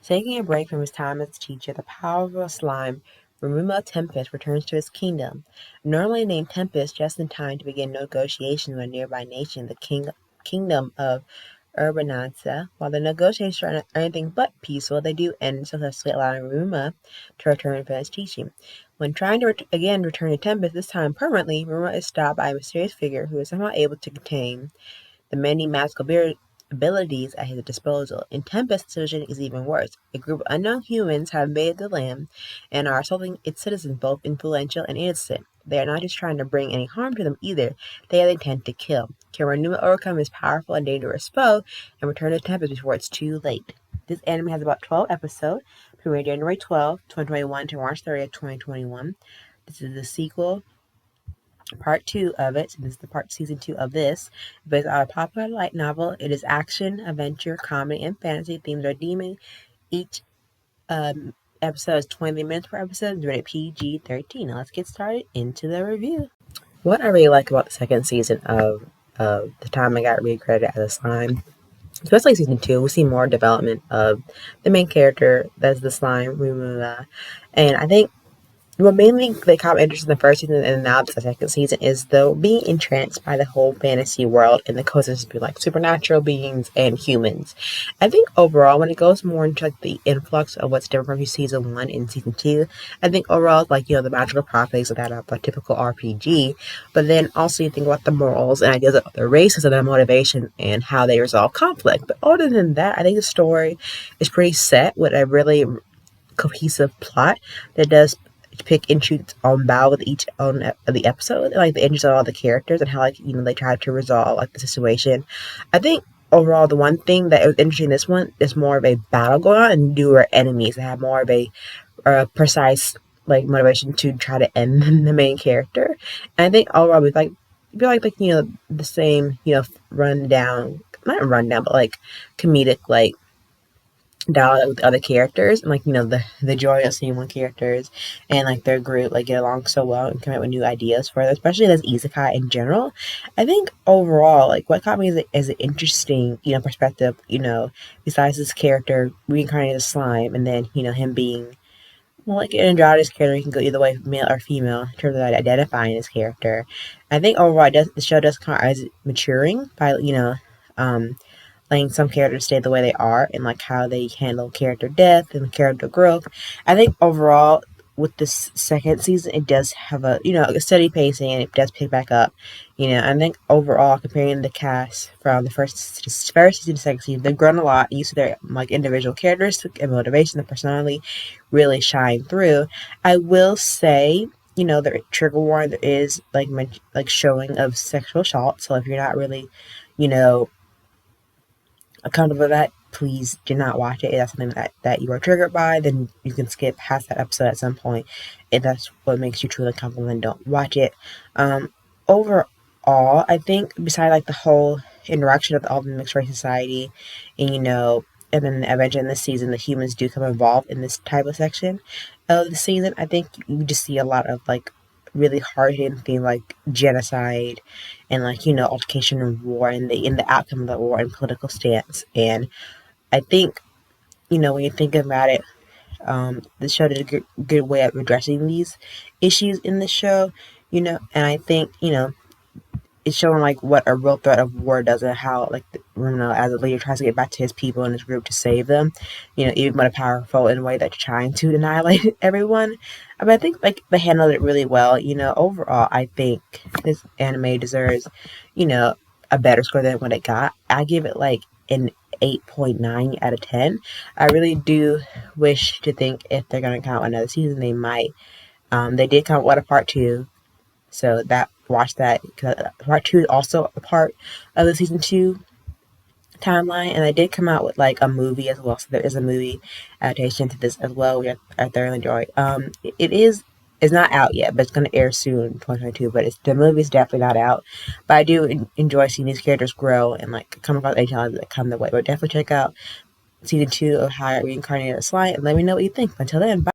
Taking a break from his time as a teacher, the powerful slime, Rumuma Tempest, returns to his kingdom. Normally named Tempest just in time to begin negotiations with a nearby nation, the kingdom of Urbananza. While the negotiations are anything but peaceful, they do end successfully, allowing Rumuma to return for his teaching. When trying to again return to Tempest, this time permanently, Rumuma is stopped by a mysterious figure who is somehow able to contain the many magical abilities at his disposal. In Tempest's situation is even worse. A group of unknown humans have invaded the land and are assaulting its citizens, both influential and innocent. They are not just trying to bring any harm to them either, they have the intent to kill. Can Ranuma overcome his powerful and dangerous foe and return to Tempest before it's too late? This anime has about 12 episodes, premiered January 12, 2021 to March 30th, 2021. This is the sequel part 2 of it. So this is the season 2 of this. Based on a popular light novel, it is action, adventure, comedy, and fantasy. Themes are redeeming. Each episode is 20 minutes per episode. It's rated PG-13. Now let's get started into the review. What I really like about the second season of The Time I Got Reincarnated as a Slime, especially season 2, we see more development of the main character, that's the slime, and I think what mainly they caught me interested in the first season and now the second season is though being entranced by the whole fantasy world and the coexistence between like supernatural beings and humans. I think overall when it goes more into like the influx of what's different from season 1 and season 2, I think overall like the magical properties of that of a typical RPG, but then also you think about the morals and ideas of the races and their motivation and how they resolve conflict. But other than that, I think the story is pretty set with a really cohesive plot that does pick and shoot its own bow with each own of the episode, and like the interest of all the characters and how they try to resolve like the situation. I think overall the one thing that was interesting in this one is more of a battle going on and newer enemies that have more of a precise like motivation to try to end the main character. And I think overall we like the same rundown, not rundown, but like comedic like dialogue with other characters and the joy of seeing one characters and like their group like get along so well and come up with new ideas for them, especially as isekai in general. I think overall like what caught me is an interesting perspective, besides this character reincarnated as slime and then him being like an androgynous character. He can go either way, male or female, in terms of identifying his character. I think overall the show does come out as maturing by letting some characters stay the way they are and like how they handle character death and character growth. I think overall with this second season it does have a a steady pacing and it does pick back up. I think overall comparing the cast from the first season to second season, they've grown a lot. You see their like individual characteristics and motivation and personality really shine through. I will say the trigger warning there is like showing of sexual assault. So if you're not really accountable for that, please do not watch it. If that's something that you are triggered by, then you can skip past that episode at some point. If that's what makes you truly uncomfortable, then don't watch it. Overall, I think besides like the whole interaction of all the mixed race society, and and then eventually in this season the humans do come involved in this type of section of the season, I think you just see a lot of like really hard-hitting theme like genocide and altercation and war and the outcome of the war and political stance. And I think when you think about it, the show did a good way of addressing these issues in the show, and I think it's showing like what a real threat of war does and how like Bruno as a leader tries to get back to his people and his group to save them, even when powerful in a way that's trying to annihilate everyone. I mean, I think like they handled it really well. Overall I think this anime deserves a better score than what it got. I give it like an 8.9 out of 10. I really do wish to think if they're gonna count another season they might. They did come with a part 2, so watch that, because part 2 is also a part of the season 2 timeline, and they did come out with like a movie as well, so there is a movie adaptation to this as well, which I thoroughly enjoy. It's not out yet, but it's going to air soon, 2022, but the movie's definitely not out. But I do enjoy seeing these characters grow and like come across any challenges that come their way. But definitely check out season 2 of How I Reincarnated a Slime and let me know what you think. Until then, bye.